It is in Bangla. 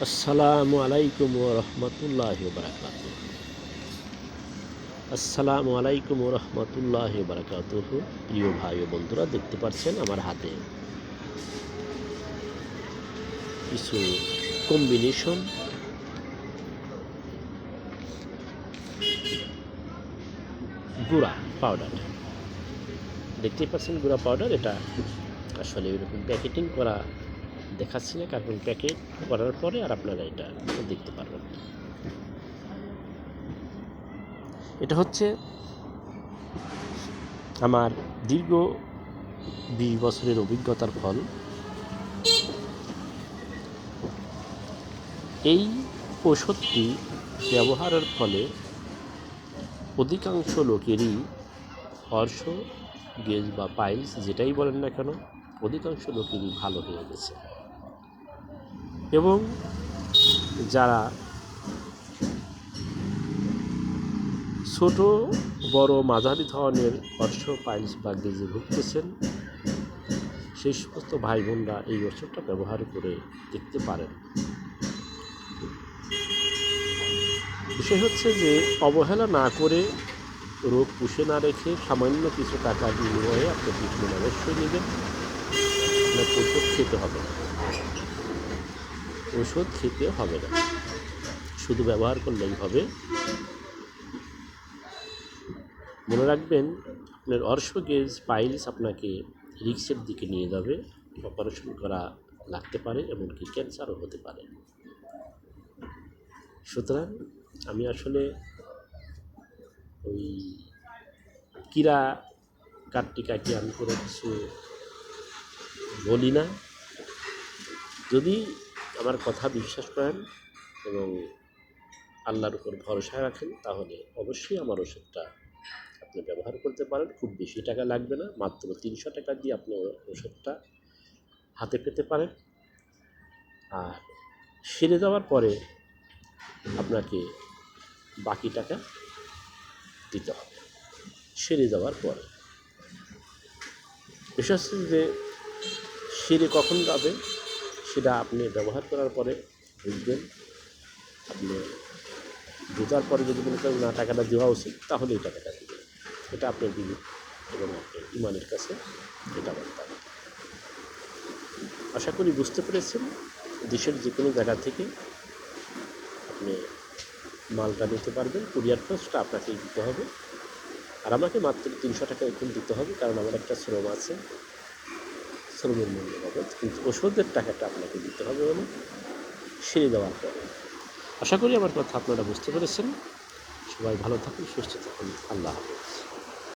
আসসালামু আলাইকুম ওয়া রাহমাতুল্লাহি ওয়া বারাকাতুহু। আসসালামু আলাইকুম ওয়া রাহমাতুল্লাহি ওয়া বারাকাতুহু। প্রিয় ভাই ও বন্ধুরা, দেখতে পাচ্ছেন আমার হাতে কিছু কম্বিনেশন গুঁড়া পাউডার। দেখতেই পাচ্ছেন গুঁড়া পাউডার। এটা আসলে এরকম প্যাকেটিং করা দেখাচ্ছি না, কারণ প্যাকেট করার পরে আর আপনারা এটা দেখতে পারবেন। এটা হচ্ছে আমার দীর্ঘ 20 বছরের অভিজ্ঞতার ফল। এই ওষুধটি ব্যবহারের ফলে অধিকাংশ লোকেরই অর্শ, গেজ বা পাইলস যেটাই বলেন না কেন, অধিকাংশ লোকেরই ভালো হয়ে গেছে। এবং যারা ছোট বড় মাঝারি ধরনের অর্শ, পাইলস বা গেজে ভুগতেছেন, সেই সমস্ত ভাই বোনরা এই ওষুধটা ব্যবহার করে দেখতে পারেন। বিষয় হচ্ছে যে অবহেলা না করে, রোগ পুষে না রেখে সামান্য কিছু টাকা বিনিময়ে আপনি ট্রিটমেন্ট অবশ্যই নেবেন। আপনার ওষুধ খেতে হবে না, ওষুধ খেতে হবে না, শুধু ব্যবহার করলেই হবে। মনে রাখবেন, আপনার অর্শ, গেজ, পাইলস আপনাকে রিস্কের দিকে নিয়ে যাবে। অপারেশন করা লাগতে পারে, এমনকি ক্যান্সারও হতে পারে। সুতরাং আমি আসলে ওই কিরা কাটি আমি কোনো কিছু বলি না। যদি আমার কথা বিশ্বাস করেন এবং আল্লাহর উপর ভরসা রাখেন, তাহলে অবশ্যই আমার ওষুধটা আপনি ব্যবহার করতে পারেন। খুব বেশি টাকা লাগবে না, মাত্র 300 টাকা দিয়ে আপনি ওষুধটা হাতে পেতে পারেন। আর সেরে যাওয়ার পরে আপনাকে বাকি টাকা দিতে হবে সেরে যাওয়ার পরে। বিশেষ যে সেরে কখন যাবে সেটা আপনি ব্যবহার করার পরে বুঝবেন। আপনি বোঝার পরে যদি মনে করেন না টাকাটা দেওয়া উচিত, তাহলে এই টাকাটা দেবেন। এটা আপনার বিবেক এবং আপনার ইমানের কাছে এটা বলতে হবে। আশা করি বুঝতে পেরেছেন। দেশের যে কোনো জায়গা থেকে আপনি মালটা নিতে পারবেন। কুরিয়ার খরচটা আপনাকেই দিতে হবে, আর আমাকে মাত্র 300 টাকা এখন দিতে হবে, কারণ আমার একটা শ্রম আছে, শ্রমের মূল্য বাবদ। কিন্তু ওষুধের টাকাটা আপনাকে দিতে হবে বলে সেরে দেওয়ার পরে। আশা করি আমার কথা আপনারা বুঝতে পেরেছেন। সবাই ভালো থাকুন, সুস্থ থাকুন। আল্লাহ হাফেজ।